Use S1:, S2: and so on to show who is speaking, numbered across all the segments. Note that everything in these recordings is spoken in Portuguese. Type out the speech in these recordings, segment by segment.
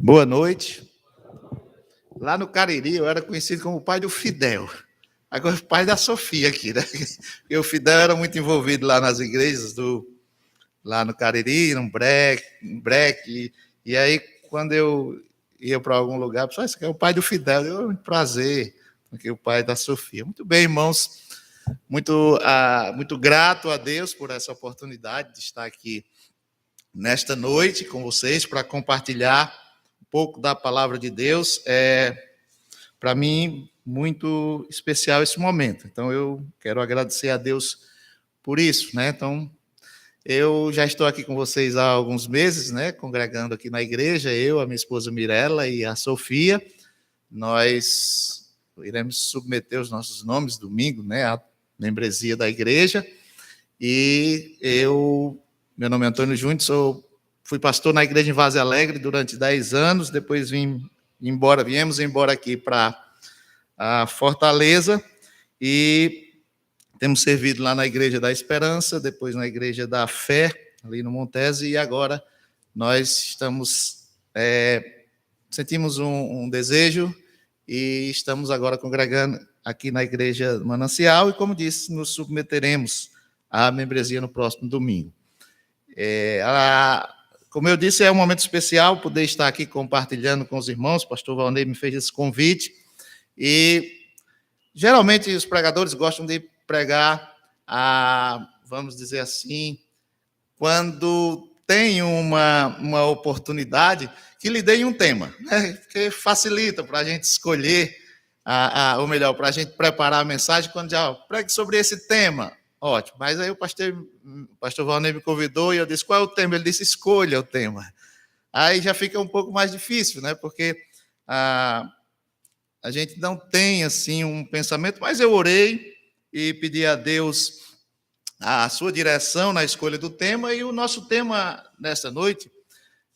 S1: Boa noite. Lá no Cariri, eu era conhecido como o pai do Fidel. Agora, o pai da Sofia aqui, né? Porque o Fidel era muito envolvido lá nas igrejas, lá no Cariri, no Breque. E aí, quando eu ia para algum lugar, pessoal, esse aqui é o pai do Fidel. Eu, prazer, porque o pai da Sofia. Muito bem, irmãos. Muito grato a Deus por essa oportunidade de estar aqui nesta noite com vocês para compartilhar um pouco da palavra de Deus. Para mim, muito especial esse momento. Então, eu quero agradecer a Deus por isso, né? Então, eu já estou aqui com vocês há alguns meses, né? Congregando aqui na igreja, eu, a minha esposa Mirella e a Sofia. Nós iremos submeter os nossos nomes domingo, né? À membresia da igreja. E meu nome é Antônio Júnior, fui pastor na igreja em Vaze Alegre durante 10 anos, depois viemos embora aqui para a Fortaleza e temos servido lá na Igreja da Esperança, depois na Igreja da Fé, ali no Montese, e agora nós sentimos um desejo e estamos agora congregando aqui na Igreja Manancial e, como disse, nos submeteremos à membresia no próximo domingo. Como eu disse, é um momento especial poder estar aqui compartilhando com os irmãos. O pastor Valnei me fez esse convite. E, geralmente, os pregadores gostam de pregar, vamos dizer assim, quando tem uma oportunidade que lhe dê um tema, né? Que facilita para a gente escolher, ou melhor, para a gente preparar a mensagem, quando já pregue sobre esse tema. Ótimo, mas aí o pastor Valnei me convidou e eu disse, qual é o tema? Ele disse, escolha o tema. Aí já fica um pouco mais difícil, né? Porque a gente não tem, assim, um pensamento, mas eu orei e pedi a Deus a sua direção na escolha do tema, e o nosso tema nesta noite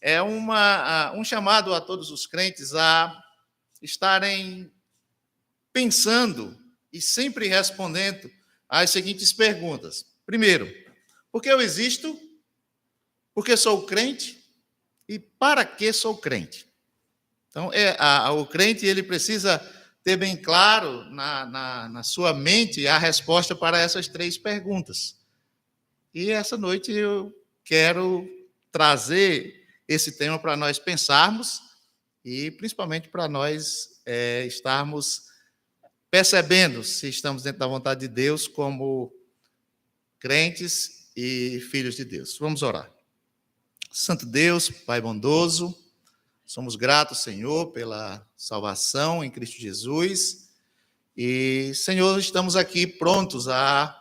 S1: é um chamado a todos os crentes a estarem pensando e sempre respondendo às seguintes perguntas. Primeiro, por que eu existo? Por que sou crente? E para que sou crente? Então, o crente ele precisa ter bem claro na sua mente a resposta para essas 3 perguntas. E essa noite eu quero trazer esse tema para nós pensarmos e principalmente para nós estarmos percebendo se estamos dentro da vontade de Deus como crentes e filhos de Deus. Vamos orar. Santo Deus, Pai bondoso, somos gratos, Senhor, pela salvação em Cristo Jesus. E, Senhor, estamos aqui prontos à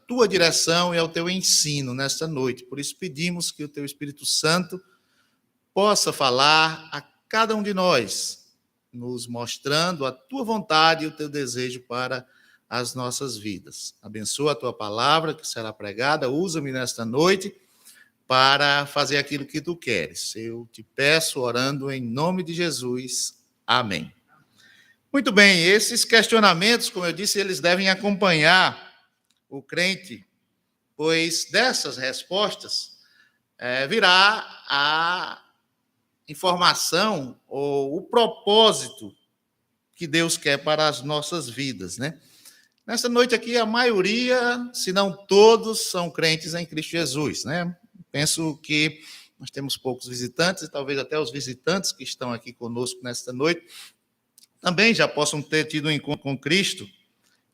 S1: tua direção e ao teu ensino nesta noite. Por isso pedimos que o teu Espírito Santo possa falar a cada um de nós, nos mostrando a tua vontade e o teu desejo para as nossas vidas. Abençoa a tua palavra que será pregada, usa-me nesta noite para fazer aquilo que tu queres. Eu te peço, orando em nome de Jesus. Amém. Muito bem, esses questionamentos, como eu disse, eles devem acompanhar o crente, pois dessas respostas virá a informação ou o propósito que Deus quer para as nossas vidas, né? Nessa noite aqui, a maioria, se não todos, são crentes em Cristo Jesus, né? Penso que nós temos poucos visitantes, e talvez até os visitantes que estão aqui conosco nesta noite também já possam ter tido um encontro com Cristo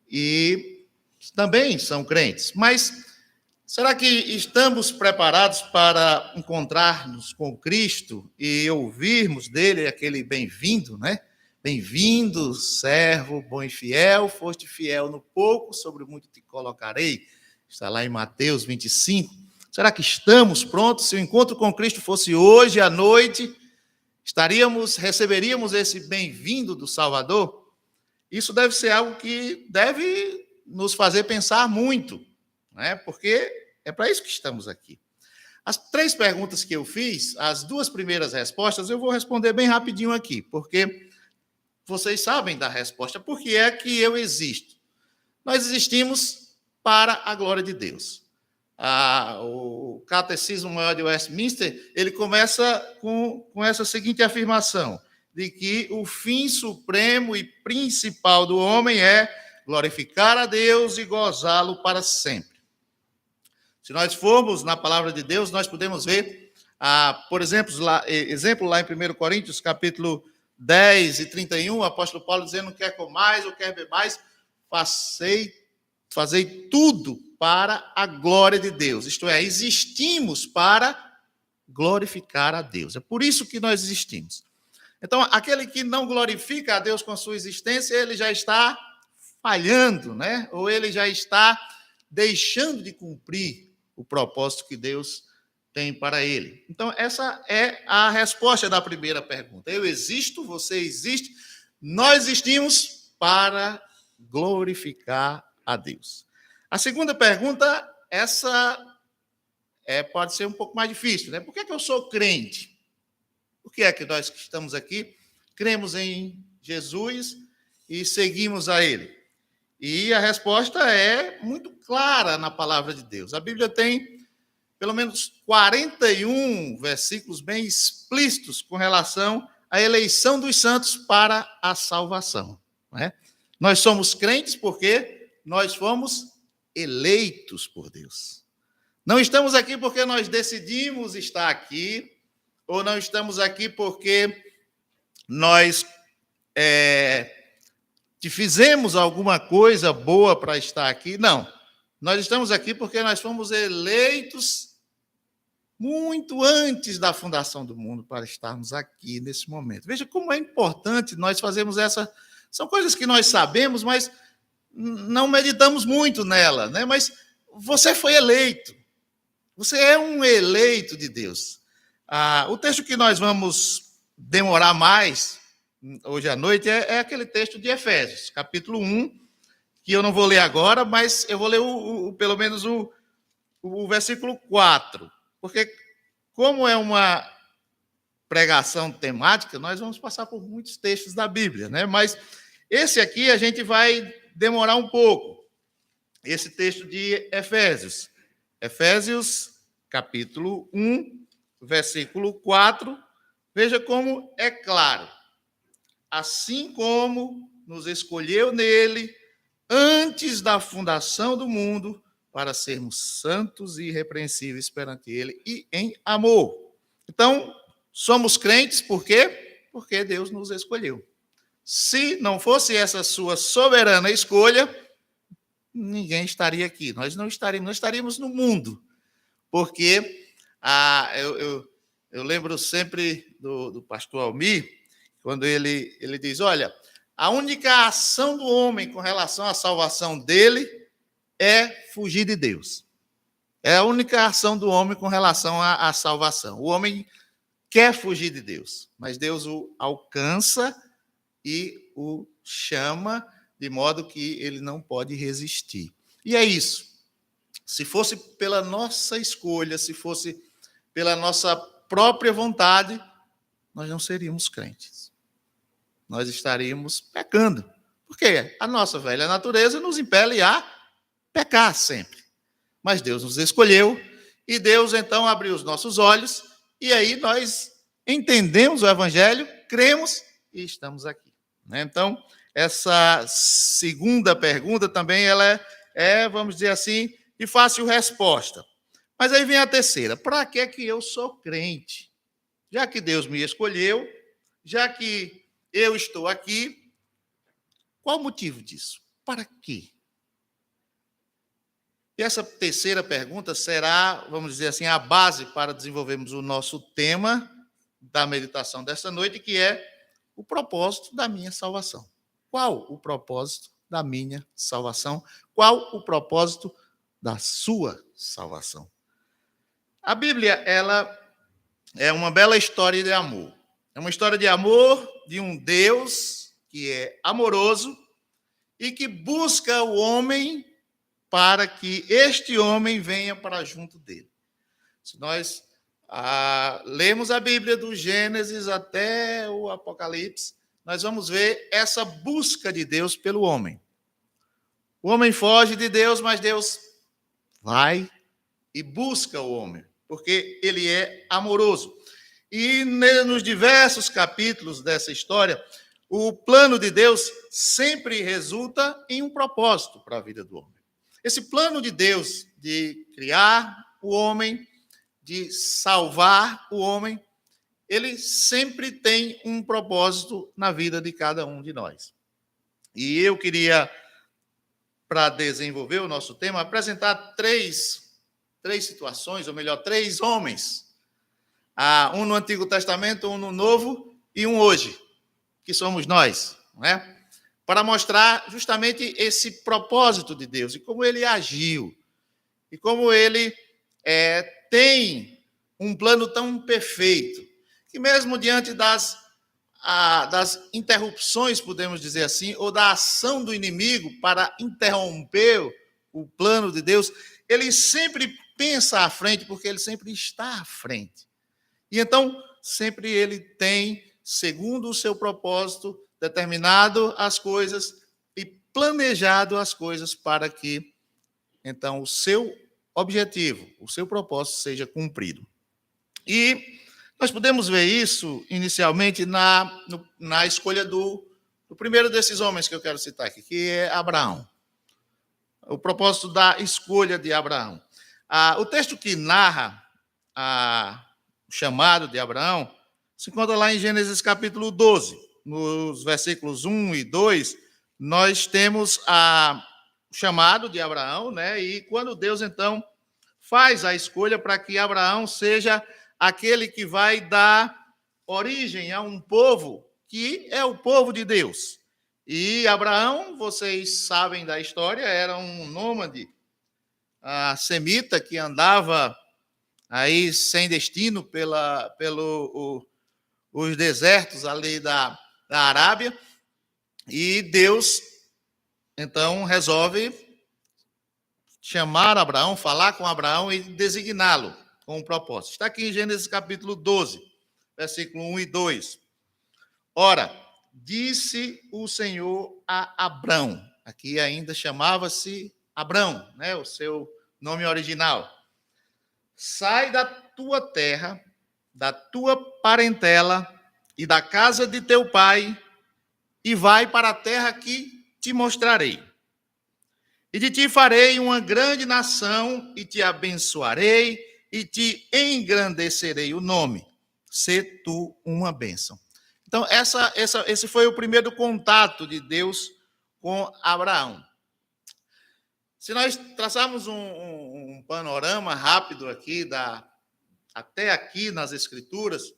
S1: e também são crentes. Mas será que estamos preparados para encontrar-nos com Cristo e ouvirmos dele aquele bem-vindo, né? Bem-vindo, servo, bom e fiel, foste fiel no pouco, sobre o muito te colocarei. Está lá em Mateus 25. Será que estamos prontos? Se o encontro com Cristo fosse hoje à noite, receberíamos esse bem-vindo do Salvador? Isso deve ser algo que deve nos fazer pensar muito, né? Porque é para isso que estamos aqui. As 3 perguntas que eu fiz, as 2 primeiras respostas, eu vou responder bem rapidinho aqui, porque vocês sabem da resposta. Por que é que eu existo? Nós existimos para a glória de Deus. o Catecismo Maior de Westminster, ele começa com essa seguinte afirmação, de que o fim supremo e principal do homem é glorificar a Deus e gozá-lo para sempre. Se nós formos na palavra de Deus, nós podemos ver, por exemplo, lá em 1 Coríntios, capítulo 10 e 31, o apóstolo Paulo dizendo, quer comais ou quer bebais, fazei tudo para a glória de Deus. Isto é, existimos para glorificar a Deus. É por isso que nós existimos. Então, aquele que não glorifica a Deus com a sua existência, ele já está falhando, né? Ou ele já está deixando de cumprir o propósito que Deus tem para ele. Então, essa é a resposta da primeira pergunta. Eu existo, você existe, nós existimos para glorificar a Deus. A segunda pergunta, essa pode ser um pouco mais difícil, né? Por que eu sou crente? Por que é que nós que estamos aqui cremos em Jesus e seguimos a Ele? E a resposta é muito clara na palavra de Deus. A Bíblia tem pelo menos 41 versículos bem explícitos com relação à eleição dos santos para a salvação. Não é? Nós somos crentes porque nós fomos eleitos por Deus. Não estamos aqui porque nós decidimos estar aqui, ou não estamos aqui porque nós fizemos alguma coisa boa para estar aqui. Não. Nós estamos aqui porque nós fomos eleitos muito antes da fundação do mundo para estarmos aqui nesse momento. Veja como é importante nós fazermos essa... São coisas que nós sabemos, mas não meditamos muito nela, né? Mas você foi eleito. Você é um eleito de Deus. O texto que nós vamos demorar mais hoje à noite é aquele texto de Efésios, capítulo 1, que eu não vou ler agora, mas eu vou ler pelo menos o versículo 4, porque como é uma pregação temática, nós vamos passar por muitos textos da Bíblia, né? Mas esse aqui a gente vai demorar um pouco, esse texto de Efésios. Efésios, capítulo 1, versículo 4, veja como é claro. Assim como nos escolheu nele, antes da fundação do mundo, para sermos santos e irrepreensíveis perante ele e em amor. Então, somos crentes por quê? Porque Deus nos escolheu. Se não fosse essa sua soberana escolha, ninguém estaria aqui. Nós não estaríamos no mundo. Porque eu lembro sempre do pastor Almir, quando ele diz, olha, a única ação do homem com relação à salvação dele é fugir de Deus. É a única ação do homem com relação à salvação. O homem quer fugir de Deus, mas Deus o alcança e o chama de modo que ele não pode resistir. E é isso. Se fosse pela nossa escolha, se fosse pela nossa própria vontade, nós não seríamos crentes. Nós estaríamos pecando. Por quê? A nossa velha natureza nos impele a pecar sempre. Mas Deus nos escolheu e Deus então abriu os nossos olhos e aí nós entendemos o Evangelho, cremos e estamos aqui. Então, essa segunda pergunta também ela vamos dizer assim, de fácil resposta. Mas aí vem a terceira. Para que eu sou crente? Já que Deus me escolheu, já que eu estou aqui, qual o motivo disso? Para quê? E essa terceira pergunta será, vamos dizer assim, a base para desenvolvermos o nosso tema da meditação desta noite, que é o propósito da minha salvação. Qual o propósito da minha salvação? Qual o propósito da sua salvação? A Bíblia, ela é uma bela história de amor. É uma história de amor de um Deus que é amoroso e que busca o homem para que este homem venha para junto dele. Se nós lemos a Bíblia do Gênesis até o Apocalipse, nós vamos ver essa busca de Deus pelo homem. O homem foge de Deus, mas Deus vai e busca o homem, porque ele é amoroso. E nos diversos capítulos dessa história, o plano de Deus sempre resulta em um propósito para a vida do homem. Esse plano de Deus de criar o homem, de salvar o homem, ele sempre tem um propósito na vida de cada um de nós. E eu queria, para desenvolver o nosso tema, apresentar três situações, ou melhor, três homens. Um no Antigo Testamento, um no Novo e um hoje, que somos nós, não é? Para mostrar justamente esse propósito de Deus e como ele agiu, e como ele tem um plano tão perfeito, que mesmo diante das interrupções, podemos dizer assim, ou da ação do inimigo para interromper o plano de Deus, ele sempre pensa à frente, porque ele sempre está à frente. E então, sempre ele tem, segundo o seu propósito, determinado as coisas e planejado as coisas para que, então, o seu objetivo, o seu propósito seja cumprido. E nós podemos ver isso, inicialmente, na escolha do primeiro desses homens que eu quero citar aqui, que é Abraão. O propósito da escolha de Abraão. O texto que narra o chamado de Abraão se encontra lá em Gênesis capítulo 12. Nos versículos 1 e 2, nós temos o chamado de Abraão, né? E quando Deus, então, faz a escolha para que Abraão seja aquele que vai dar origem a um povo que é o povo de Deus. E Abraão, vocês sabem da história, era um nômade semita que andava aí sem destino os desertos ali da Arábia, e Deus, então, resolve chamar Abraão, falar com Abraão e designá-lo com um propósito. Está aqui em Gênesis capítulo 12, versículo 1 e 2. Ora, disse o Senhor a Abrão, aqui ainda chamava-se Abrão, né, o seu nome original. Sai da tua terra, da tua parentela e da casa de teu pai, e vai para a terra que te mostrarei. E de ti farei uma grande nação, e te abençoarei, e te engrandecerei o nome. Sê tu uma bênção. Então, esse foi o primeiro contato de Deus com Abraão. Se nós traçarmos um panorama rápido aqui, até aqui nas Escrituras,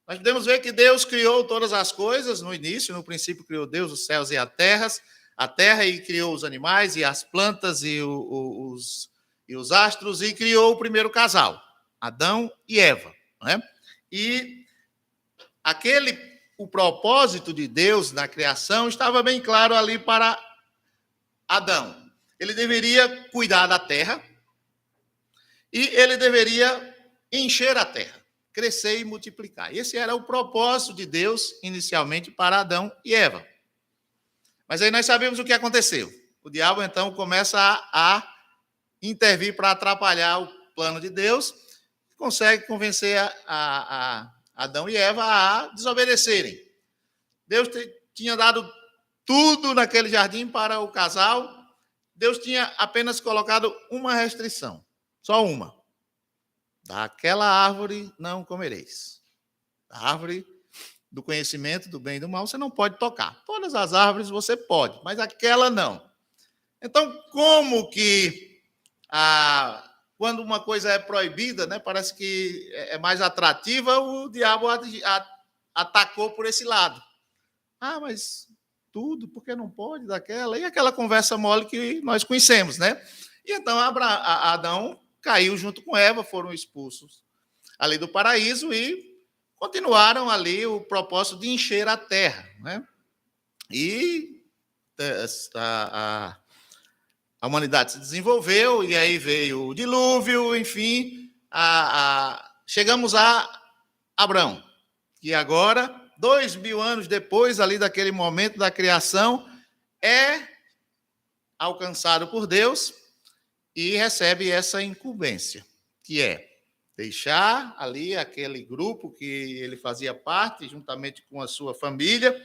S1: nós podemos ver que Deus criou todas as coisas no início. No princípio criou Deus os céus e a terra, e criou os animais e as plantas e os astros, e criou o primeiro casal, Adão e Eva, né? E o propósito de Deus na criação estava bem claro ali para Adão. Ele deveria cuidar da terra e ele deveria encher a terra, crescer e multiplicar. Esse era o propósito de Deus inicialmente para Adão e Eva. Mas aí nós sabemos o que aconteceu. O diabo, então, começa a intervir para atrapalhar o plano de Deus, consegue convencer a Adão e Eva a desobedecerem. Deus tinha dado tudo naquele jardim para o casal. Deus tinha apenas colocado uma restrição, só uma. Daquela árvore não comereis. A árvore do conhecimento do bem e do mal você não pode tocar. Todas as árvores você pode, mas aquela não. Então, como que quando uma coisa é proibida, né, parece que é mais atrativa, o diabo atacou por esse lado. Mas tudo, porque não pode daquela? E aquela conversa mole que nós conhecemos, né? E então Adão caiu junto com Eva, foram expulsos ali do paraíso e continuaram ali o propósito de encher a terra, né? E a humanidade se desenvolveu, e aí veio o dilúvio, enfim, chegamos a Abrão, que agora, 2000 anos depois ali daquele momento da criação, é alcançado por Deus e recebe essa incumbência. que é deixar ali aquele grupo que ele fazia parte, juntamente com a sua família,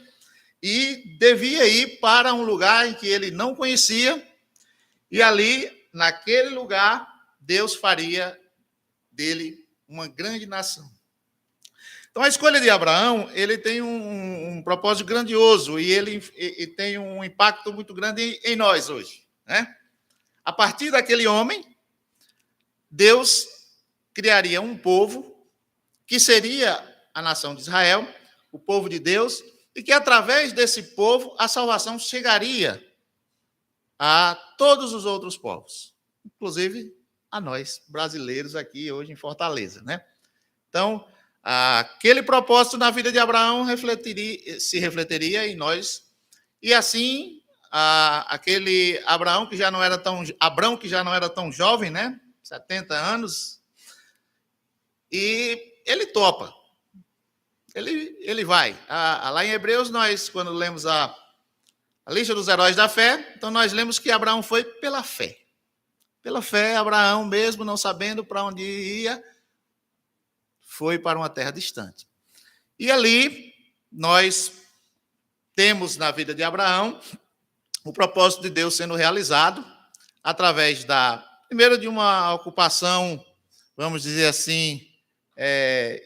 S1: e devia ir para um lugar em que ele não conhecia, e ali, naquele lugar, Deus faria dele uma grande nação. Então, a escolha de Abraão, ele tem um propósito grandioso e ele tem um impacto muito grande em nós hoje, né? A partir daquele homem, Deus criaria um povo que seria a nação de Israel, o povo de Deus, e que através desse povo a salvação chegaria a todos os outros povos, inclusive a nós, brasileiros aqui hoje em Fortaleza, né? Então, aquele propósito na vida de Abraão se refletiria em nós, e assim, aquele Abrão que já não era tão jovem, né? 70 anos, e ele topa. Ele vai. Lá em Hebreus, nós, quando lemos a lista dos heróis da fé, então nós lemos que Abraão foi pela fé. Pela fé, Abraão, mesmo não sabendo para onde ia, foi para uma terra distante. E ali, nós temos na vida de Abraão o propósito de Deus sendo realizado através primeiro de uma ocupação, vamos dizer assim,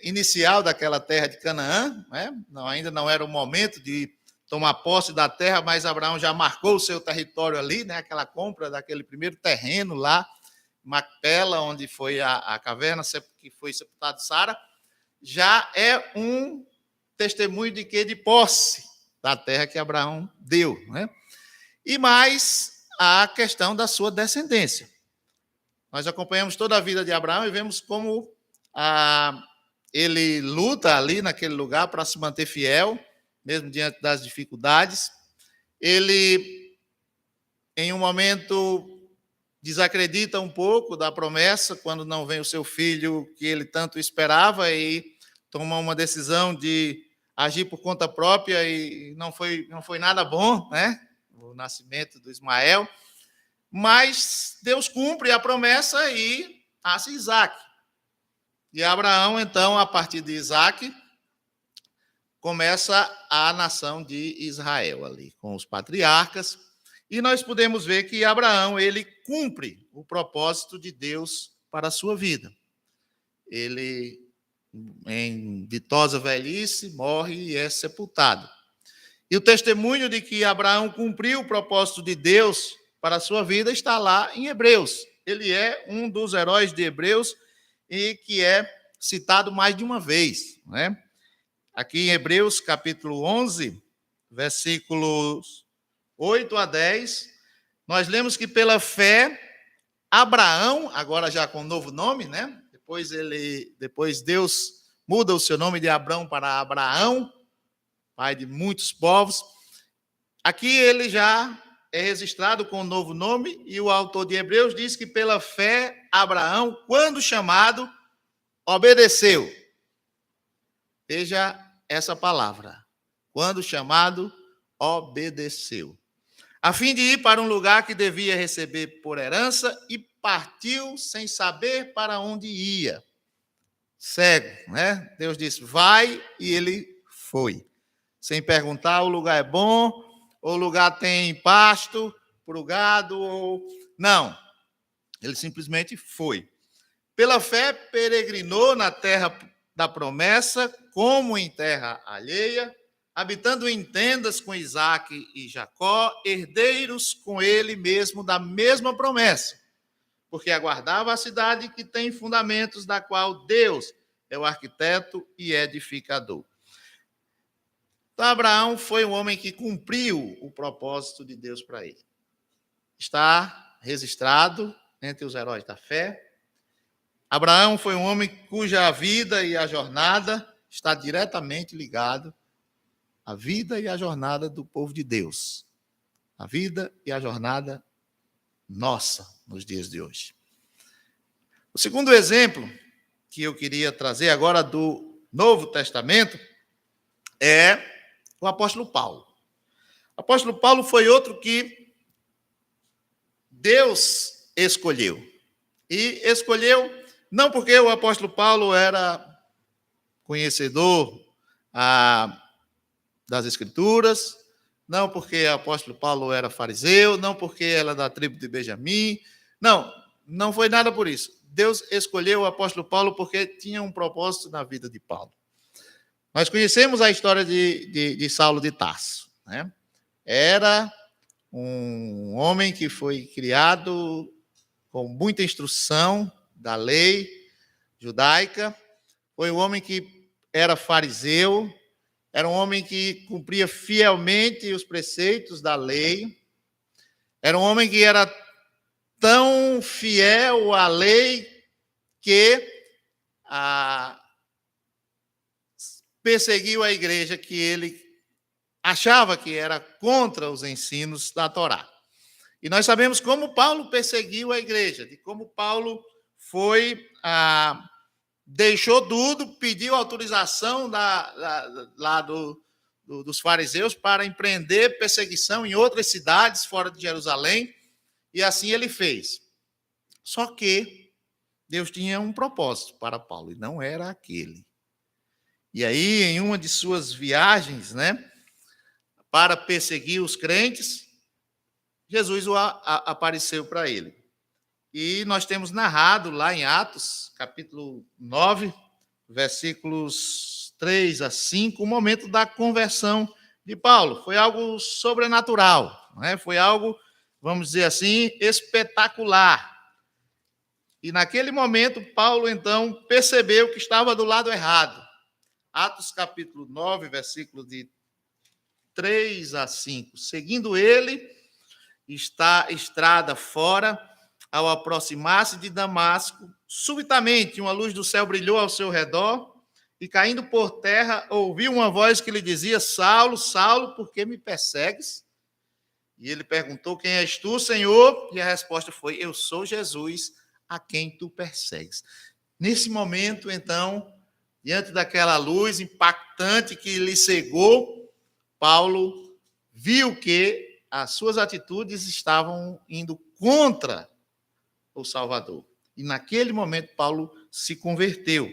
S1: inicial daquela terra de Canaã, né? Ainda não era o momento de tomar posse da terra, mas Abraão já marcou o seu território ali, né? Aquela compra daquele primeiro terreno lá, Macpela, onde foi a caverna que foi sepultada Sara, já é um testemunho de quê? De posse da terra que Abraão deu, né? E mais a questão da sua descendência. Nós acompanhamos toda a vida de Abraão e vemos como ele luta ali naquele lugar para se manter fiel, mesmo diante das dificuldades. Ele, em um momento, desacredita um pouco da promessa, quando não vem o seu filho que ele tanto esperava, e toma uma decisão de agir por conta própria, e não foi nada bom, né? O nascimento do Ismael. Mas Deus cumpre a promessa e nasce Isaac. E Abraão, então, a partir de Isaac, começa a nação de Israel ali, com os patriarcas. E nós podemos ver que Abraão, ele cumpre o propósito de Deus para a sua vida. Ele, em ditosa velhice, morre e é sepultado. E o testemunho de que Abraão cumpriu o propósito de Deus para a sua vida está lá em Hebreus. Ele é um dos heróis de Hebreus e que é citado mais de uma vez, né? Aqui em Hebreus, capítulo 11, versículos 8 a 10, nós lemos que pela fé, Abraão, agora já com um novo nome, né? Depois Deus muda o seu nome de Abrão para Abraão, pai de muitos povos. Aqui ele já é registrado com um novo nome, e o autor de Hebreus diz que pela fé, Abraão, quando chamado, obedeceu. Veja essa palavra. Quando chamado, obedeceu. A fim de ir para um lugar que devia receber por herança, e partiu sem saber para onde ia. Cego, né? Deus disse, vai, e ele foi. Sem perguntar, o lugar é bom, ou o lugar tem pasto para o gado, ou... Não. Ele simplesmente foi. Pela fé, peregrinou na terra da promessa, como em terra alheia, habitando em tendas com Isaque e Jacó, herdeiros com ele mesmo da mesma promessa, porque aguardava a cidade que tem fundamentos, da qual Deus é o arquiteto e edificador. Então, Abraão foi um homem que cumpriu o propósito de Deus para ele. Está registrado entre os heróis da fé. Abraão foi um homem cuja vida e a jornada está diretamente ligado à vida e à jornada do povo de Deus. A vida e a jornada nossa nos dias de hoje. O segundo exemplo que eu queria trazer agora do Novo Testamento é o apóstolo Paulo. O apóstolo Paulo foi outro que Deus escolheu. E escolheu Não porque o apóstolo Paulo era conhecedor das Escrituras, não porque o apóstolo Paulo era fariseu, não porque era da tribo de Benjamim, não foi nada por isso. Deus escolheu o apóstolo Paulo porque tinha um propósito na vida de Paulo. Nós conhecemos a história de Saulo de Tarso, né? Era um homem que foi criado com muita instrução da lei judaica, foi um homem que era fariseu, era um homem que cumpria fielmente os preceitos da lei, era um homem que era tão fiel à lei que perseguiu a igreja que ele achava que era contra os ensinos da Torá. E nós sabemos como Paulo perseguiu a igreja, de como Paulo foi, deixou tudo, pediu autorização dos fariseus para empreender perseguição em outras cidades fora de Jerusalém, e assim ele fez. Só que Deus tinha um propósito para Paulo, e não era aquele. E aí, em uma de suas viagens, né, para perseguir os crentes, Jesus apareceu para ele. E nós temos narrado lá em Atos, capítulo 9, versículos 3 a 5, o momento da conversão de Paulo. Foi algo sobrenatural, né? Foi algo, vamos dizer assim, espetacular. E naquele momento, Paulo, então, percebeu que estava do lado errado. Atos capítulo 9, versículo de 3 a 5. Seguindo ele, está estrada fora, ao aproximar-se de Damasco, subitamente uma luz do céu brilhou ao seu redor, e caindo por terra, ouviu uma voz que lhe dizia: Saulo, Saulo, por que me persegues? E ele perguntou: quem és tu, Senhor? E a resposta foi: eu sou Jesus, a quem tu persegues. Nesse momento, então, diante daquela luz impactante que lhe cegou, Paulo viu que as suas atitudes estavam indo contra o Salvador. E naquele momento, Paulo se converteu.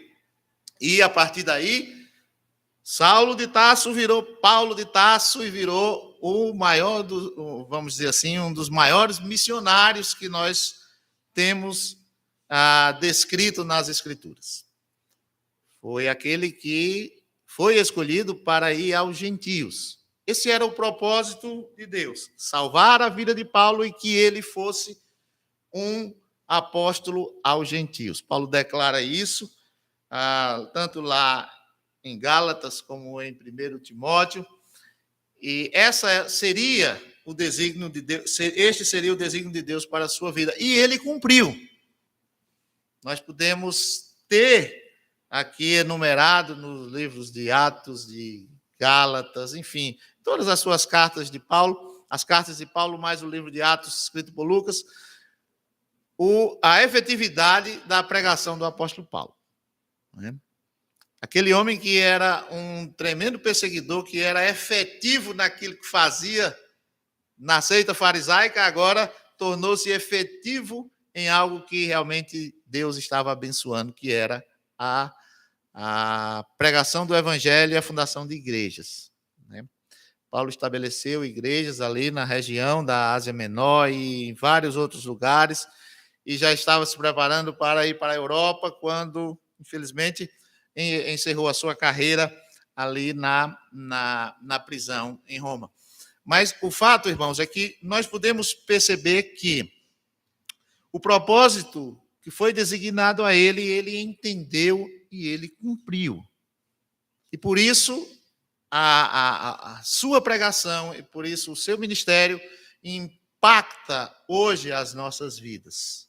S1: E a partir daí, Saulo de Tarso virou Paulo de Tarso e virou o maior, vamos dizer assim, um dos maiores missionários que nós temos descrito nas Escrituras. Foi aquele que foi escolhido para ir aos gentios. Esse era o propósito de Deus, salvar a vida de Paulo e que ele fosse um apóstolo aos gentios. Paulo declara isso, tanto lá em Gálatas como em 1 Timóteo, e essa seria o desígnio de Deus, este seria o desígnio de Deus para a sua vida, e ele cumpriu. Nós podemos ter aqui enumerado nos livros de Atos, de Gálatas, enfim, todas as suas cartas de Paulo, as cartas de Paulo mais o livro de Atos escrito por Lucas, a efetividade da pregação do apóstolo Paulo. Né? Aquele homem que era um tremendo perseguidor, que era efetivo naquilo que fazia na seita farisaica, agora tornou-se efetivo em algo que realmente Deus estava abençoando, que era a pregação do evangelho e a fundação de igrejas. Né? Paulo estabeleceu igrejas ali na região da Ásia Menor e em vários outros lugares, e já estava se preparando para ir para a Europa, quando, infelizmente, encerrou a sua carreira ali na prisão em Roma. Mas o fato, irmãos, é que nós podemos perceber que o propósito que foi designado a ele, ele entendeu e ele cumpriu. E por isso, a sua pregação, e por isso o seu ministério, impacta hoje as nossas vidas.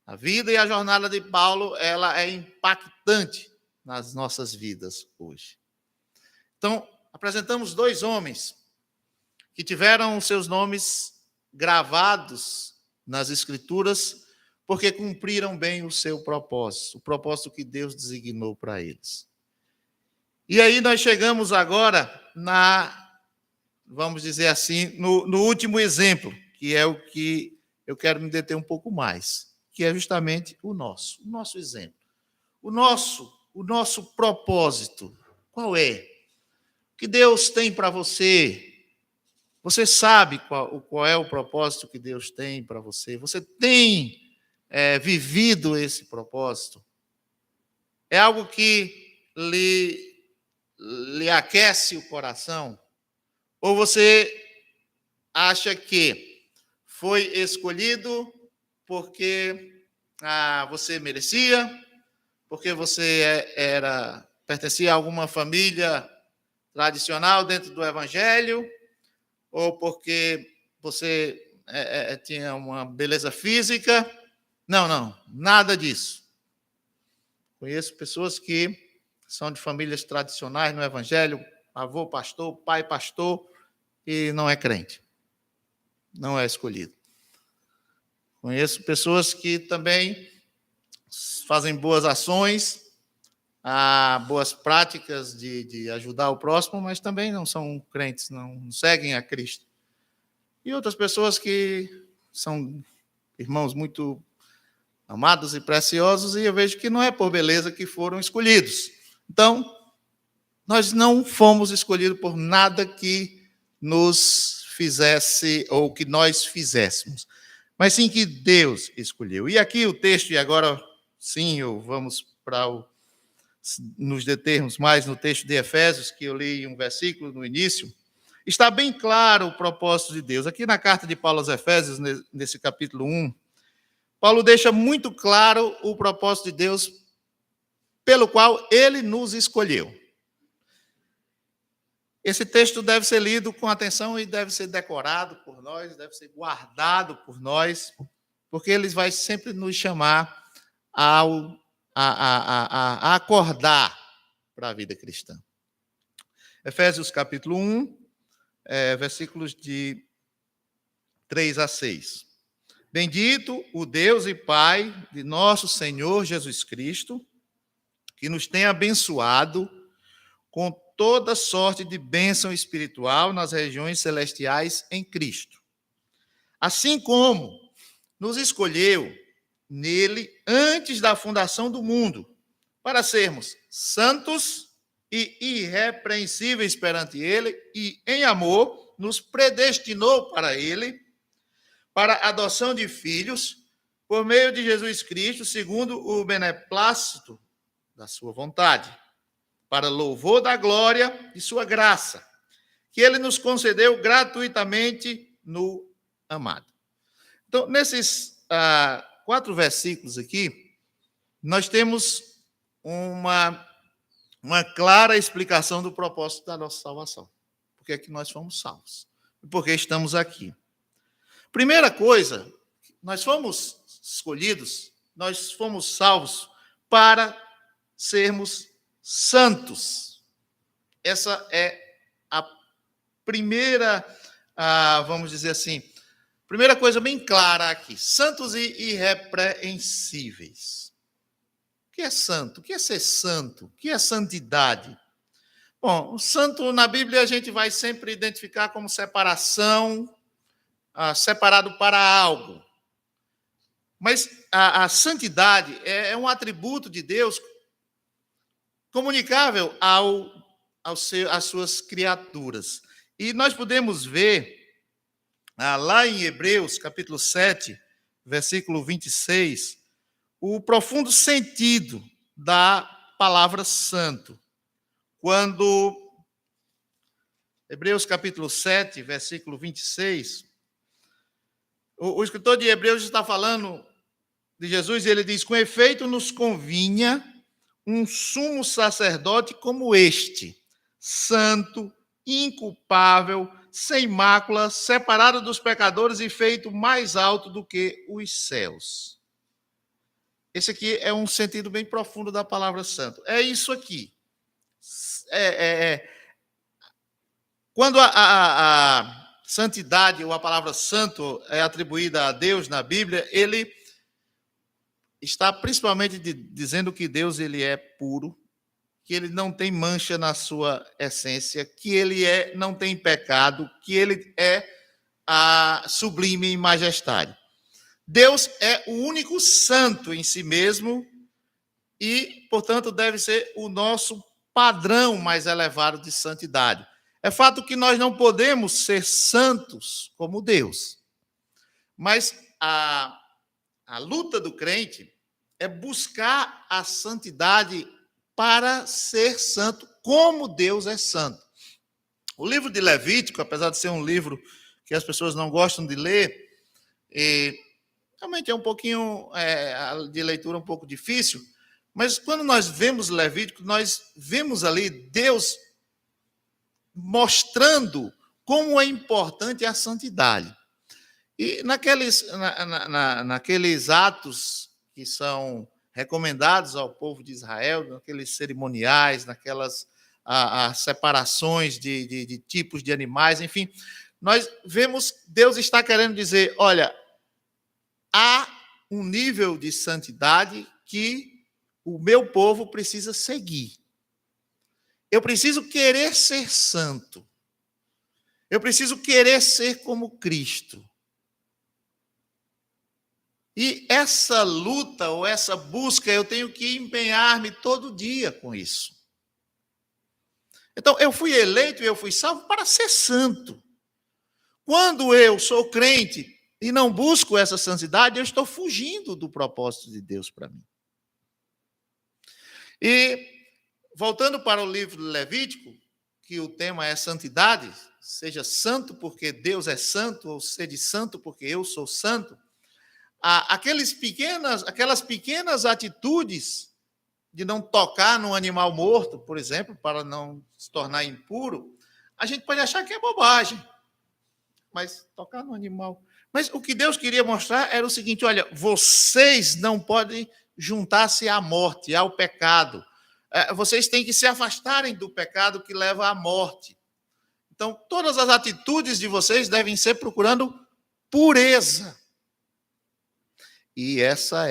S1: A vida e a jornada de Paulo, ela é impactante nas nossas vidas hoje. Então, apresentamos dois homens que tiveram seus nomes gravados nas Escrituras porque cumpriram bem o seu propósito, o propósito que Deus designou para eles. E aí nós chegamos agora vamos dizer assim, no último exemplo, que é o que eu quero me deter um pouco mais. que é justamente o nosso exemplo. O nosso propósito. Qual é? O que Deus tem para você? Você sabe qual é o propósito que Deus tem para você? Você tem vivido esse propósito? É algo que lhe aquece o coração? Ou você acha que foi escolhido porque você merecia, porque você pertencia a alguma família tradicional dentro do Evangelho, ou porque você tinha uma beleza física? Não, nada disso. Conheço pessoas que são de famílias tradicionais no Evangelho, avô pastor, pai pastor, e não é crente, não é escolhido. Conheço pessoas que também fazem boas ações, boas práticas de ajudar o próximo, mas também não são crentes, não seguem a Cristo. E outras pessoas que são irmãos muito amados e preciosos, e eu vejo que não é por beleza que foram escolhidos. Então, nós não fomos escolhidos por nada que nos fizesse ou que nós fizéssemos, mas sim que Deus escolheu. E aqui o texto, e agora sim, vamos nos determos mais no texto de Efésios, que eu li um versículo no início, está bem claro o propósito de Deus. Aqui na carta de Paulo aos Efésios, nesse capítulo 1, Paulo deixa muito claro o propósito de Deus pelo qual ele nos escolheu. Esse texto deve ser lido com atenção e deve ser decorado por nós, deve ser guardado por nós, porque ele vai sempre nos chamar a acordar para a vida cristã. Efésios capítulo 1, versículos de 3 a 6. Bendito o Deus e Pai de nosso Senhor Jesus Cristo, que nos tem abençoado com toda sorte de bênção espiritual nas regiões celestiais em Cristo. Assim como nos escolheu nele antes da fundação do mundo, para sermos santos e irrepreensíveis perante ele, e em amor nos predestinou para ele, para a adoção de filhos, por meio de Jesus Cristo, segundo o beneplácito da sua vontade, para louvor da glória de sua graça, que ele nos concedeu gratuitamente no amado. Então, nesses 4 versículos aqui, nós temos uma clara explicação do propósito da nossa salvação. Por que é que nós fomos salvos? E por que estamos aqui? Primeira coisa, nós fomos escolhidos, nós fomos salvos para sermos santos. Essa é a primeira, vamos dizer assim, primeira coisa bem clara aqui. Santos e irrepreensíveis. O que é santo? O que é ser santo? O que é santidade? Bom, o santo na Bíblia a gente vai sempre identificar como separação, separado para algo. Mas a santidade é um atributo de Deus comunicável às suas criaturas. E nós podemos ver, lá em Hebreus, capítulo 7, versículo 26, o profundo sentido da palavra santo. Quando, Hebreus, capítulo 7, versículo 26, o escritor de Hebreus está falando de Jesus e ele diz: com efeito nos convinha um sumo sacerdote como este, santo, inculpável, sem mácula, separado dos pecadores e feito mais alto do que os céus. Esse aqui é um sentido bem profundo da palavra santo. É isso aqui. Quando a santidade ou a palavra santo é atribuída a Deus na Bíblia, ele está principalmente dizendo que Deus ele é puro, que ele não tem mancha na sua essência, que ele não tem pecado, que ele é sublime em majestade. Deus é o único santo em si mesmo e, portanto, deve ser o nosso padrão mais elevado de santidade. É fato que nós não podemos ser santos como Deus, mas a luta do crente é buscar a santidade para ser santo como Deus é santo. O livro de Levítico, apesar de ser um livro que as pessoas não gostam de ler, realmente é um pouquinho de leitura um pouco difícil, mas quando nós vemos Levítico, nós vemos ali Deus mostrando como é importante a santidade. E naqueles atos que são recomendados ao povo de Israel, naqueles cerimoniais, naquelas as separações de tipos de animais, enfim, nós vemos Deus está querendo dizer, olha, há um nível de santidade que o meu povo precisa seguir. Eu preciso querer ser santo. Eu preciso querer ser como Cristo. E essa luta ou essa busca, eu tenho que empenhar-me todo dia com isso. Então, eu fui eleito e eu fui salvo para ser santo. Quando eu sou crente e não busco essa santidade, eu estou fugindo do propósito de Deus para mim. E, voltando para o livro de Levítico, que o tema é santidade, seja santo porque Deus é santo, ou seja santo porque eu sou santo, aquelas pequenas atitudes de não tocar num animal morto, por exemplo, para não se tornar impuro, a gente pode achar que é bobagem. Mas tocar no animal... Mas o que Deus queria mostrar era o seguinte, olha, vocês não podem juntar-se à morte, ao pecado. Vocês têm que se afastarem do pecado que leva à morte. Então, todas as atitudes de vocês devem ser procurando pureza. E essa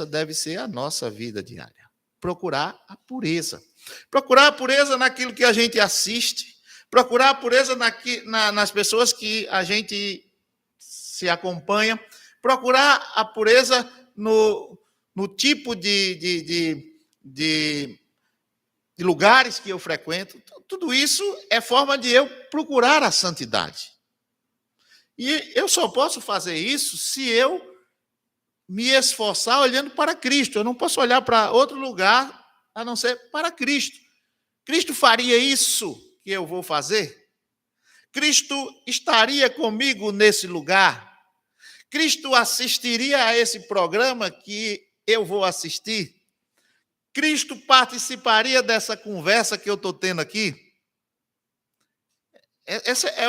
S1: deve ser a nossa vida diária. Procurar a pureza. Procurar a pureza naquilo que a gente assiste, procurar a pureza nas pessoas que a gente se acompanha, procurar a pureza no tipo de lugares que eu frequento. Tudo isso é forma de eu procurar a santidade. E eu só posso fazer isso se eu me esforçar olhando para Cristo. Eu não posso olhar para outro lugar a não ser para Cristo. Cristo faria isso que eu vou fazer? Cristo estaria comigo nesse lugar? Cristo assistiria a esse programa que eu vou assistir? Cristo participaria dessa conversa que eu estou tendo aqui? Esse é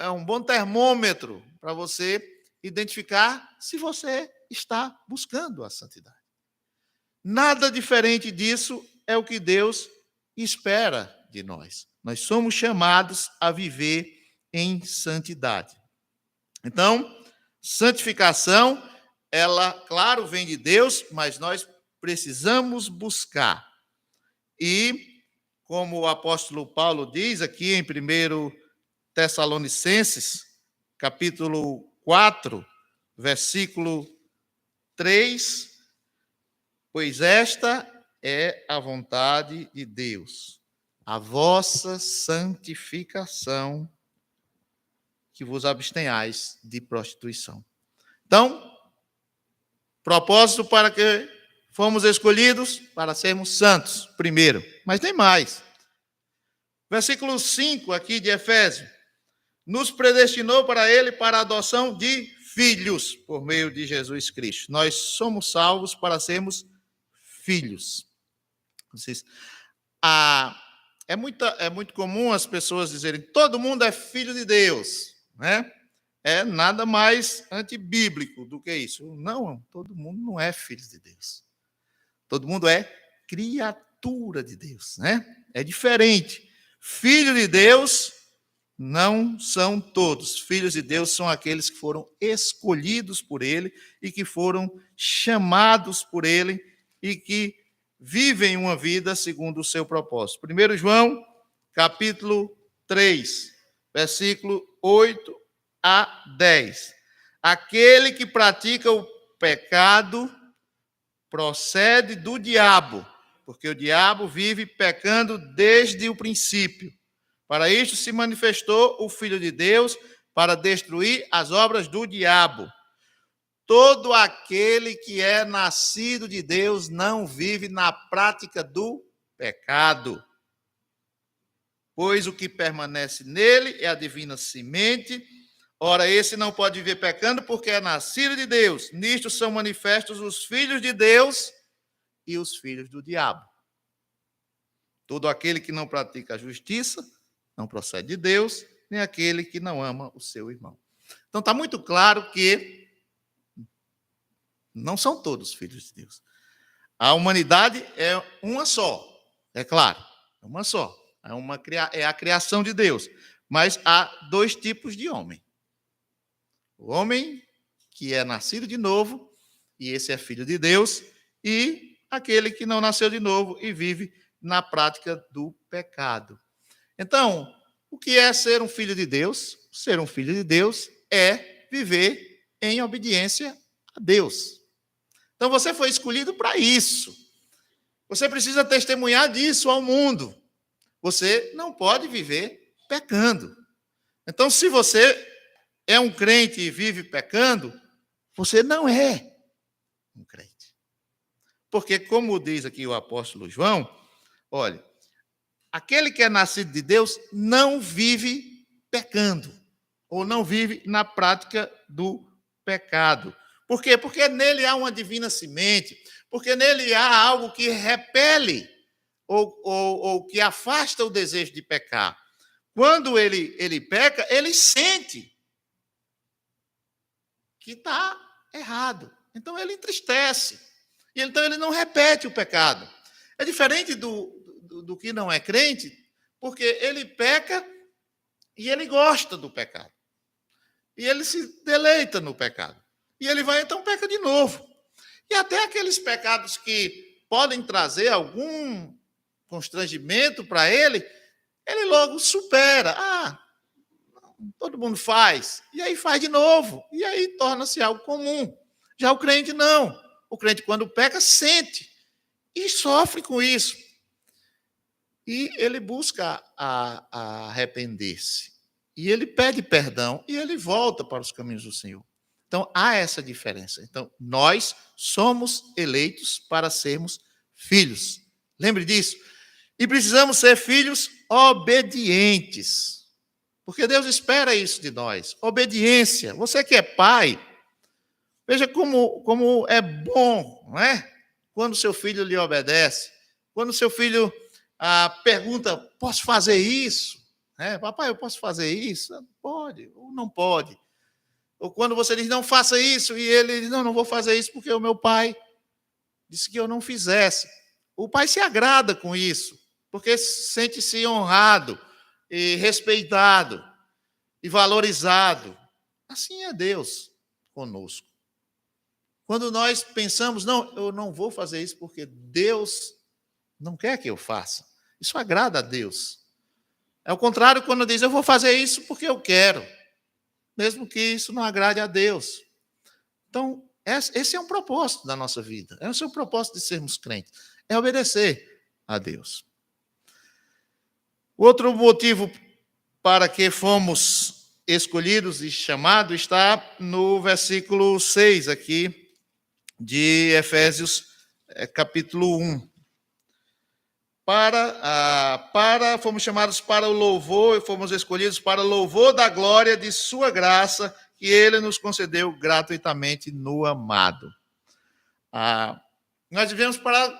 S1: um bom termômetro para você identificar se você está buscando a santidade. Nada diferente disso é o que Deus espera de nós. Nós somos chamados a viver em santidade. Então, santificação, ela, claro, vem de Deus, mas nós precisamos buscar. E, como o apóstolo Paulo diz aqui em 1 Tessalonicenses, capítulo 4, versículo 3, pois esta é a vontade de Deus, a vossa santificação, que vos abstenhais de prostituição. Então, propósito para que fomos escolhidos para sermos santos, primeiro, mas tem mais. Versículo 5 aqui de Efésios, nos predestinou para ele para a adoção de filhos, por meio de Jesus Cristo. Nós somos salvos para sermos filhos. É muito comum as pessoas dizerem todo mundo é filho de Deus, né? É nada mais antibíblico do que isso. Não, todo mundo não é filho de Deus. Todo mundo é criatura de Deus, né? É diferente. Filho de Deus não são todos. Filhos de Deus são aqueles que foram escolhidos por Ele e que foram chamados por Ele e que vivem uma vida segundo o seu propósito. 1 João, capítulo 3, versículo 8 a 10. Aquele que pratica o pecado procede do diabo, porque o diabo vive pecando desde o princípio. Para isto se manifestou o Filho de Deus, para destruir as obras do diabo. Todo aquele que é nascido de Deus não vive na prática do pecado, pois o que permanece nele é a divina semente. Ora, esse não pode viver pecando porque é nascido de Deus. Nisto são manifestos os filhos de Deus e os filhos do diabo. Todo aquele que não pratica a justiça não procede de Deus, nem aquele que não ama o seu irmão. Então está muito claro que não são todos filhos de Deus. A humanidade é uma só, é claro, é uma só. É a criação de Deus. Mas há dois tipos de homem. O homem que é nascido de novo, e esse é filho de Deus, e aquele que não nasceu de novo e vive na prática do pecado. Então, o que é ser um filho de Deus? Ser um filho de Deus é viver em obediência a Deus. Então, você foi escolhido para isso. Você precisa testemunhar disso ao mundo. Você não pode viver pecando. Então, se você é um crente e vive pecando, você não é um crente. Porque, como diz aqui o apóstolo João, olha, aquele que é nascido de Deus não vive pecando, ou não vive na prática do pecado. Por quê? Porque nele há uma divina semente, porque nele há algo que repele ou que afasta o desejo de pecar. Quando ele peca, ele sente que está errado. Então ele entristece. E então ele não repete o pecado. É diferente do que não é crente, porque ele peca e ele gosta do pecado. E ele se deleita no pecado. E ele vai, então, peca de novo. E até aqueles pecados que podem trazer algum constrangimento para ele logo supera. Todo mundo faz. E aí faz de novo. E aí torna-se algo comum. Já o crente não. O crente, quando peca, sente. E sofre com isso. E ele busca arrepender-se. E ele pede perdão. E ele volta para os caminhos do Senhor. Então, há essa diferença. Então, nós somos eleitos para sermos filhos. Lembre disso. E precisamos ser filhos obedientes. Porque Deus espera isso de nós. Obediência. Você que é pai, veja como é bom, não é? Quando seu filho lhe obedece. Quando seu filho pergunta, posso fazer isso? Papai, eu posso fazer isso? Pode ou não pode. Ou quando você diz, não faça isso, e ele diz, não vou fazer isso porque o meu pai disse que eu não fizesse. O pai se agrada com isso, porque sente-se honrado e respeitado e valorizado. Assim é Deus conosco. Quando nós pensamos, não, eu não vou fazer isso porque Deus não quer que eu faça. Isso agrada a Deus. É o contrário quando diz, eu vou fazer isso porque eu quero. Mesmo que isso não agrade a Deus. Então, esse é um propósito da nossa vida. Esse é o propósito de sermos crentes. É obedecer a Deus. Outro motivo para que fomos escolhidos e chamados está no versículo 6 aqui de Efésios, capítulo 1. Fomos chamados para o louvor, e fomos escolhidos para o louvor da glória de sua graça, que ele nos concedeu gratuitamente no amado. Nós vivemos para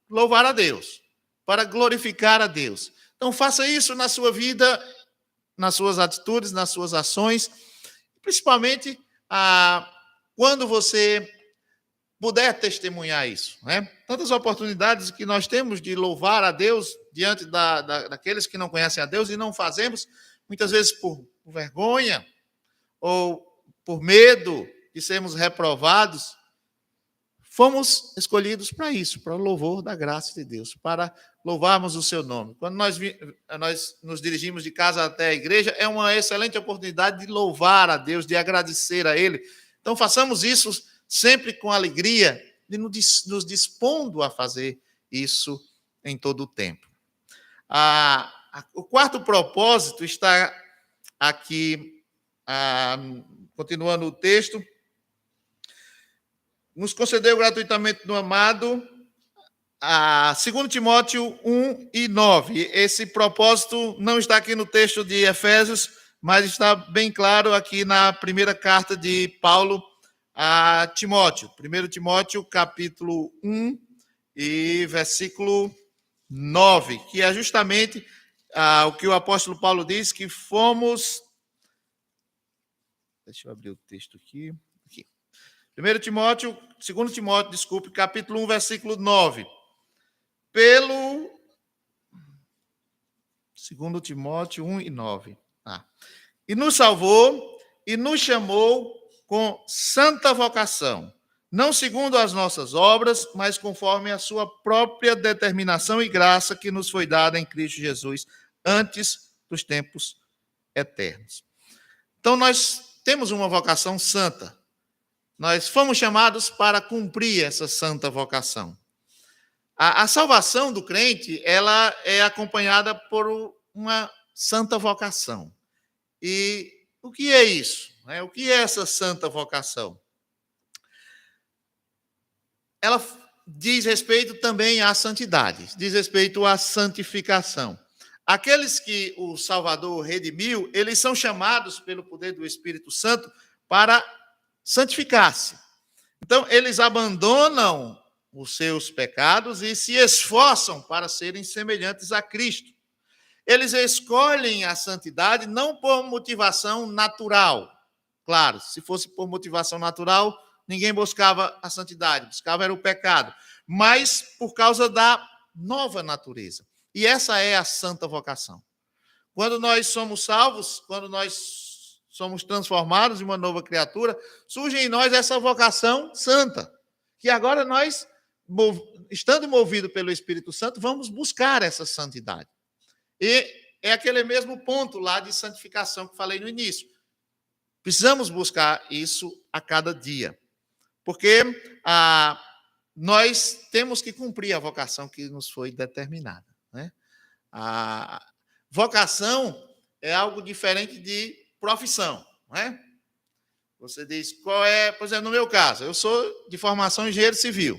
S1: louvar a Deus, para glorificar a Deus. Então, faça isso na sua vida, nas suas atitudes, nas suas ações, principalmente quando você puder testemunhar isso. Tantas oportunidades que nós temos de louvar a Deus diante daqueles que não conhecem a Deus e não fazemos, muitas vezes por vergonha ou por medo de sermos reprovados. Fomos escolhidos para isso, para o louvor da graça de Deus, para louvarmos o seu nome. Quando nós nos dirigimos de casa até a igreja, é uma excelente oportunidade de louvar a Deus, de agradecer a Ele, Então, façamos isso sempre com alegria e nos dispondo a fazer isso em todo o tempo. O quarto propósito está aqui, continuando o texto. Nos concedeu gratuitamente no amado, 2 Timóteo 1 e 9. Esse propósito não está aqui no texto de Efésios, mas está bem claro aqui na primeira carta de Paulo a Timóteo. 1 Timóteo, capítulo 1 e versículo 9, que é justamente o que o apóstolo Paulo diz, que fomos... Deixa eu abrir o texto aqui. 2 Timóteo, desculpe, capítulo 1, versículo 9. 2 Timóteo 1 e 9. E nos salvou e nos chamou com santa vocação, não segundo as nossas obras, mas conforme a sua própria determinação e graça que nos foi dada em Cristo Jesus antes dos tempos eternos. Então, nós temos uma vocação santa. Nós fomos chamados para cumprir essa santa vocação. A salvação do crente, ela é acompanhada por uma santa vocação. E o que é isso? O que é essa santa vocação? Ela diz respeito também à santidade, diz respeito à santificação. Aqueles que o Salvador redimiu, eles são chamados pelo poder do Espírito Santo para santificar-se. Então, eles abandonam os seus pecados e se esforçam para serem semelhantes a Cristo. Eles escolhem a santidade não por motivação natural. Claro, se fosse por motivação natural, ninguém buscava a santidade, buscava era o pecado, mas por causa da nova natureza. E essa é a santa vocação. Quando nós somos salvos, quando nós somos transformados em uma nova criatura, surge em nós essa vocação santa, que agora nós, estando movidos pelo Espírito Santo, vamos buscar essa santidade. E é aquele mesmo ponto lá de santificação que falei no início. Precisamos buscar isso a cada dia, porque nós temos que cumprir a vocação que nos foi determinada. A vocação é algo diferente de profissão. Você diz, qual é, por exemplo, no meu caso, eu sou de formação engenheiro civil.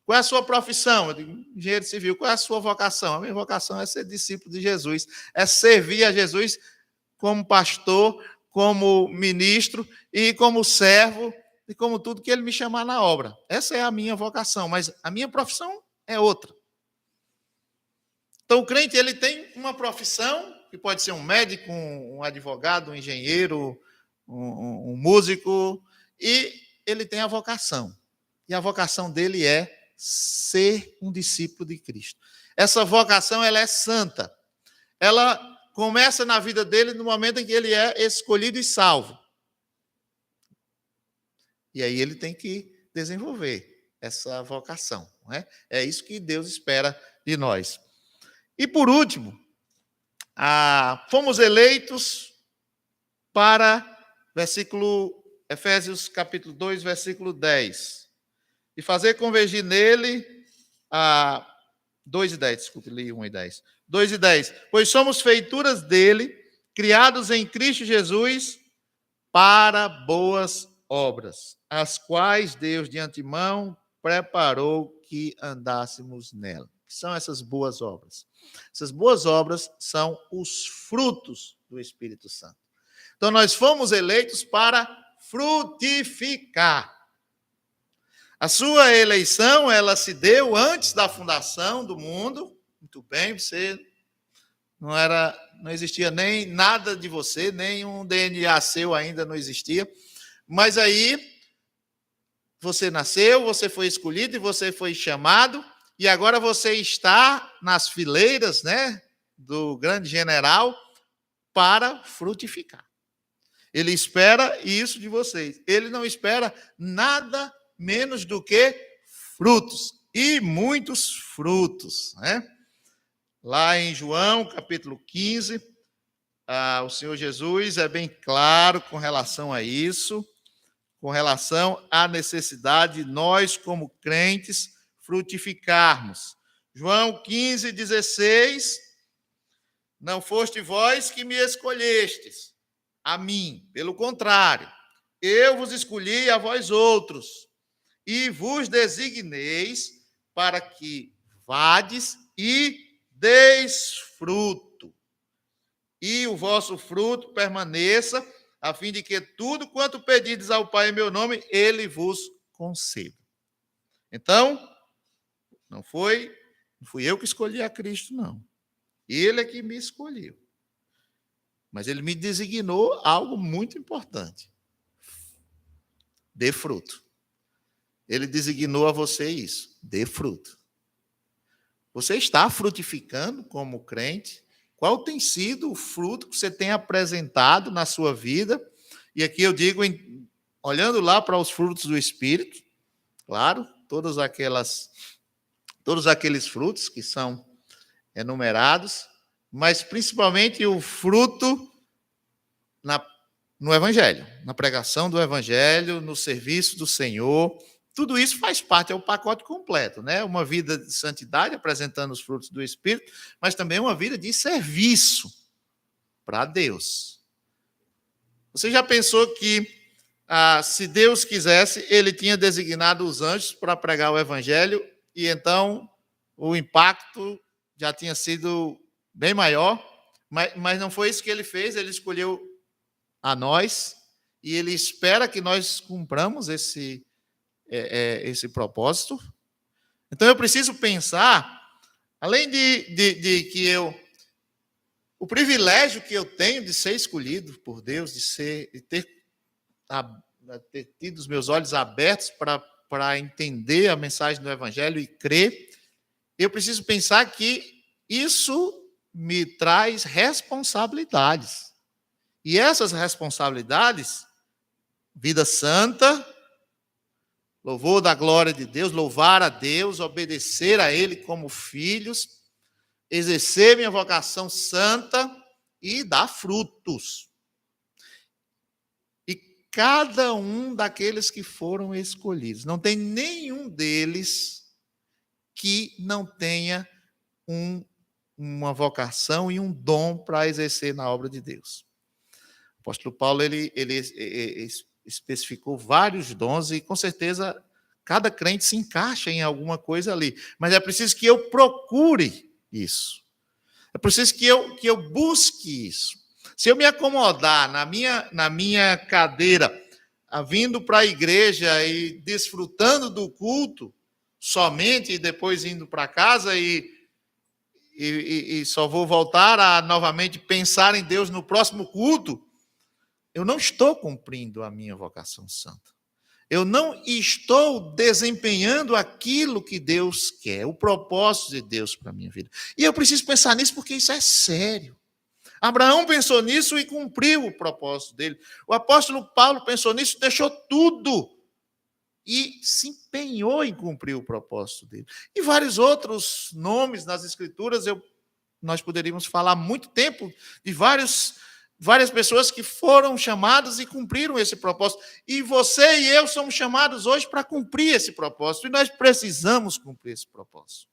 S1: Qual é a sua profissão? Eu digo, engenheiro civil. Qual é a sua vocação? A minha vocação é ser discípulo de Jesus, é servir a Jesus como pastor, como ministro e como servo e como tudo que ele me chamar na obra. Essa é a minha vocação, mas a minha profissão é outra. Então, o crente, ele tem uma profissão, que pode ser um médico, um advogado, um engenheiro, um músico, e ele tem a vocação. E a vocação dele é ser um discípulo de Cristo. Essa vocação, ela é santa. Ela começa na vida dele no momento em que ele é escolhido e salvo. E aí ele tem que desenvolver essa vocação. É isso que Deus espera de nós. E por último, fomos eleitos para, Efésios capítulo 2, versículo 10. E fazer convergir nele, 2 e 10, desculpe, li 1 e 10. 2 e 10. Pois somos feituras dele, criados em Cristo Jesus, para boas obras, as quais Deus de antemão preparou que andássemos nela. Que são essas boas obras? Essas boas obras são os frutos do Espírito Santo. Então, nós fomos eleitos para frutificar. A sua eleição, ela se deu antes da fundação do mundo. Muito bem, você não existia nem nada de você, nem um DNA seu ainda não existia. Mas aí, você nasceu, você foi escolhido e você foi chamado, e agora você está nas fileiras, do grande general para frutificar. Ele espera isso de vocês. Ele não espera nada menos do que frutos, e muitos frutos. Lá em João, capítulo 15, o Senhor Jesus é bem claro com relação a isso. com relação à necessidade de nós, como crentes, frutificarmos. João 15:16, não foste vós que me escolhestes, a mim, pelo contrário, eu vos escolhi a vós outros, e vos designeis para que vades e deis fruto, e o vosso fruto permaneça, a fim de que tudo quanto pedides ao Pai em meu nome, ele vos conceda. Então, não fui eu que escolhi a Cristo, não. Ele é que me escolheu. Mas ele me designou algo muito importante. Dê fruto. Ele designou a você isso. Dê fruto. Você está frutificando como crente? Qual tem sido o fruto que você tem apresentado na sua vida? E aqui eu digo, olhando lá para os frutos do Espírito, claro, todos aqueles frutos que são enumerados, mas principalmente o fruto no Evangelho, na pregação do Evangelho, no serviço do Senhor. Tudo isso faz parte, é o pacote completo, né? Uma vida de santidade, apresentando os frutos do Espírito, mas também uma vida de serviço para Deus. Você já pensou que, se Deus quisesse, ele tinha designado os anjos para pregar o Evangelho, e então o impacto já tinha sido bem maior, mas não foi isso que ele fez, ele escolheu a nós, e ele espera que nós cumpramos esse propósito. Então eu preciso pensar, além de que o privilégio que eu tenho de ser escolhido por Deus, de ter tido os meus olhos abertos para entender a mensagem do Evangelho e crer, eu preciso pensar que isso me traz responsabilidades. E essas responsabilidades, vida santa, louvor da glória de Deus, louvar a Deus, obedecer a Ele como filhos, exercer minha vocação santa e dar frutos. E cada um daqueles que foram escolhidos, não tem nenhum deles que não tenha uma vocação e um dom para exercer na obra de Deus. O apóstolo Paulo, ele especificou vários dons e, com certeza, cada crente se encaixa em alguma coisa ali. Mas é preciso que eu procure isso. É preciso que eu busque isso. Se eu me acomodar na minha cadeira, vindo para a igreja e desfrutando do culto somente, e depois indo para casa e só vou voltar a novamente pensar em Deus no próximo culto, eu não estou cumprindo a minha vocação santa. Eu não estou desempenhando aquilo que Deus quer, o propósito de Deus para a minha vida. E eu preciso pensar nisso porque isso é sério. Abraão pensou nisso e cumpriu o propósito dele. O apóstolo Paulo pensou nisso, deixou tudo e se empenhou em cumprir o propósito dele. E vários outros nomes nas Escrituras, nós poderíamos falar muito tempo de várias pessoas que foram chamadas e cumpriram esse propósito. E você e eu somos chamados hoje para cumprir esse propósito. E nós precisamos cumprir esse propósito.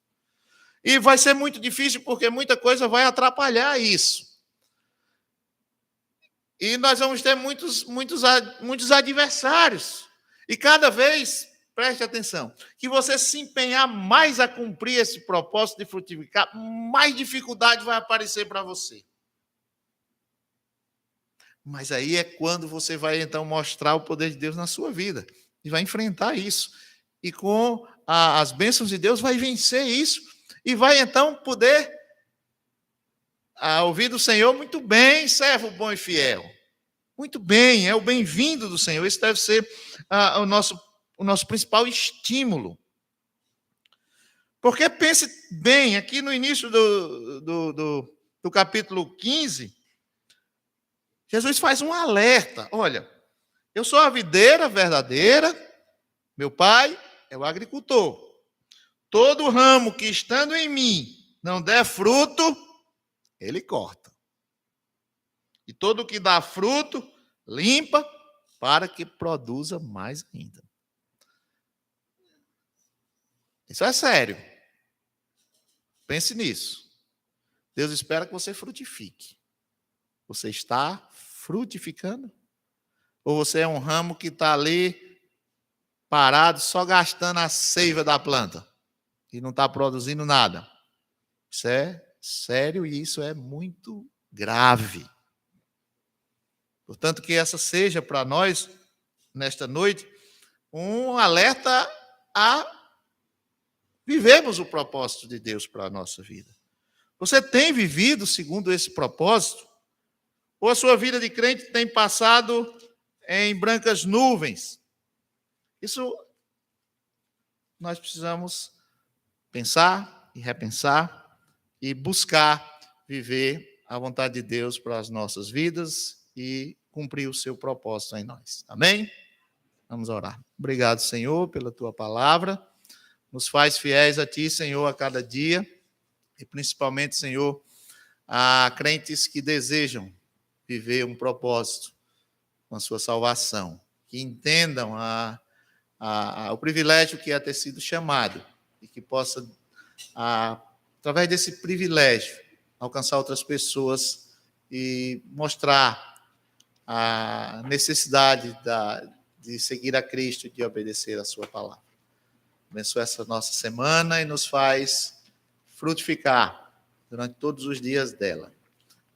S1: E vai ser muito difícil porque muita coisa vai atrapalhar isso. E nós vamos ter muitos adversários. E cada vez, preste atenção, que você se empenhar mais a cumprir esse propósito de frutificar, mais dificuldade vai aparecer para você. Mas aí é quando você vai, então, mostrar o poder de Deus na sua vida. E vai enfrentar isso. E com as bênçãos de Deus vai vencer isso. E vai, então, poder ouvir do Senhor: muito bem, servo bom e fiel. Muito bem, é o bem-vindo do Senhor. Esse deve ser o nosso principal estímulo. Porque pense bem, aqui no início do capítulo 15, Jesus faz um alerta. Olha, eu sou a videira verdadeira, meu pai é o agricultor. Todo ramo que estando em mim não der fruto, ele corta. E todo que dá fruto, limpa para que produza mais ainda. Isso é sério. Pense nisso. Deus espera que você frutifique. Você está frutificando? Ou você é um ramo que está ali parado, só gastando a seiva da planta e não está produzindo nada? Isso é sério e isso é muito grave. Portanto, que essa seja para nós, nesta noite, um alerta a vivermos o propósito de Deus para a nossa vida. Você tem vivido segundo esse propósito? Ou a sua vida de crente tem passado em brancas nuvens? Isso nós precisamos pensar e repensar e buscar viver a vontade de Deus para as nossas vidas e cumprir o seu propósito em nós. Amém? Vamos orar. Obrigado, Senhor, pela tua palavra. Nos faz fiéis a ti, Senhor, a cada dia. E principalmente, Senhor, a crentes que desejam viver um propósito com a sua salvação. Que entendam o privilégio que é ter sido chamado. E que possa, através desse privilégio, alcançar outras pessoas e mostrar a necessidade de seguir a Cristo e de obedecer a sua palavra. Abençoa essa nossa semana e nos faz frutificar durante todos os dias dela.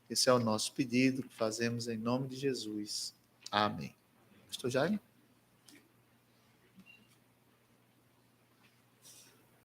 S1: Esse é o nosso pedido que fazemos em nome de Jesus. Amém. Pastor Jaime?